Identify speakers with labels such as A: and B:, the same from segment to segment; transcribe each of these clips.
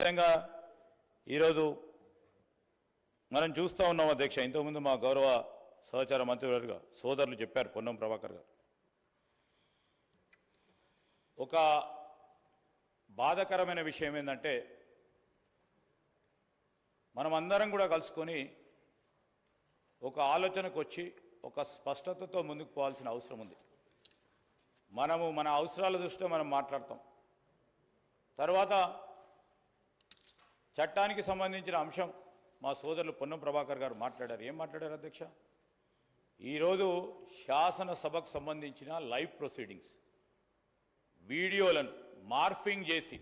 A: అదేవిధంగా ఈరోజు మనం చూస్తూ ఉన్నాం అధ్యక్ష, ఇంతకుముందు మా గౌరవ సహచార మంత్రివర్గ సోదరులు చెప్పారు, పొన్నం ప్రభాకర్ గారు. ఒక బాధాకరమైన విషయం ఏంటంటే మనమందరం కూడా కలుసుకొని ఒక ఆలోచనకు వచ్చి ఒక స్పష్టతతో ముందుకు పోవాల్సిన అవసరం ఉంది. మనము మన అవసరాల దృష్ట్యా మనం మాట్లాడతాం. తర్వాత చట్టానికి సంబంధించిన అంశం మా సోదరులు పొన్నం ప్రభాకర్ గారు మాట్లాడారు. ఏం మాట్లాడారు అధ్యక్ష? ఈరోజు శాసనసభకు సంబంధించిన లైవ్ ప్రొసీడింగ్స్ వీడియోలను మార్ఫింగ్ చేసి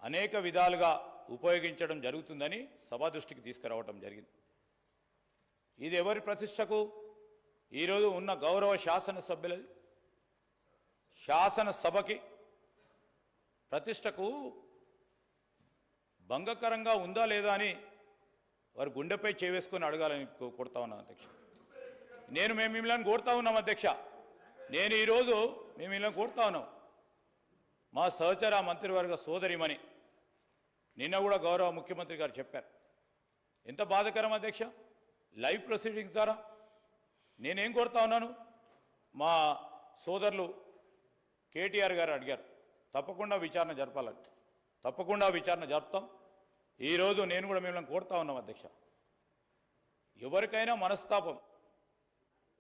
A: అనేక విధాలుగా ఉపయోగించడం జరుగుతుందని సభా దృష్టికి తీసుకురావడం జరిగింది. ఇది ఎవరి ప్రతిష్టకు? ఈరోజు ఉన్న గౌరవ శాసనసభకి ప్రతిష్టకు భంగకరంగా ఉందా లేదా అని వారు గుండెపై చేవేసుకొని అడగాలని కోరుతా ఉన్నాను అధ్యక్ష. మేము మిమ్మల్ని కోరుతా ఉన్నాం అధ్యక్ష. నేను ఈరోజు మేము ఇలా కోరుతా ఉన్నాం. మా సహచర మంత్రివర్గ సోదరిమణి నిన్న కూడా గౌరవ ముఖ్యమంత్రి గారు చెప్పారు. ఎంత బాధాకరం అధ్యక్ష! లైవ్ ప్రొసీడింగ్స్ ద్వారా నేనేం కోరుతా ఉన్నాను, మా సోదరులు కేటీఆర్ గారు అడిగారు తప్పకుండా విచారణ జరపాలని. తప్పకుండా విచారణ జరుపుతాం. ఈరోజు నేను కూడా మిమ్మల్ని కోరుతా ఉన్నాం అధ్యక్ష. ఎవరికైనా మనస్తాపం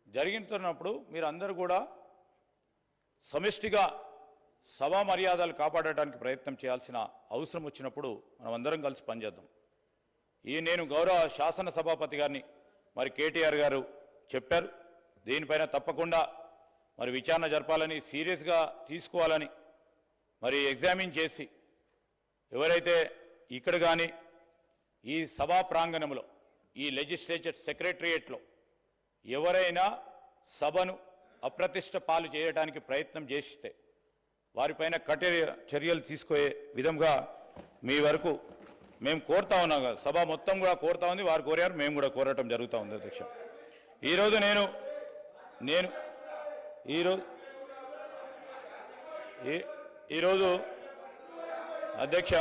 A: జరిగినప్పుడు మీరు అందరూ కూడా సమిష్టిగా సభా మర్యాదలు కాపాడటానికి ప్రయత్నం చేయాల్సిన అవసరం వచ్చినప్పుడు మనం అందరం కలిసి పనిచేద్దాం. నేను గౌరవ శాసనసభాపతి గారిని మరి కేటీఆర్ గారు చెప్పారు, దీనిపైన తప్పకుండా మరి విచారణ జరపాలని, సీరియస్గా తీసుకోవాలని, మరి ఎగ్జామిన్ చేసి ఎవరైతే ఇక్కడ కానీ ఈ సభా ప్రాంగణంలో ఈ లెజిస్లేచర్ సెక్రటరియేట్లో ఎవరైనా సభను అప్రతిష్ట పాలు చేయడానికి ప్రయత్నం చేస్తే వారిపైన కఠిన చర్యలు తీసుకునే విధంగా మీ వరకు మేము కోరుతా ఉన్నాం కదా. సభ మొత్తం కూడా కోరుతా ఉంది, వారు కోరారు, మేము కూడా కోరటం జరుగుతూ ఉంది అధ్యక్ష. ఈరోజు నేను ఈరోజు అధ్యక్ష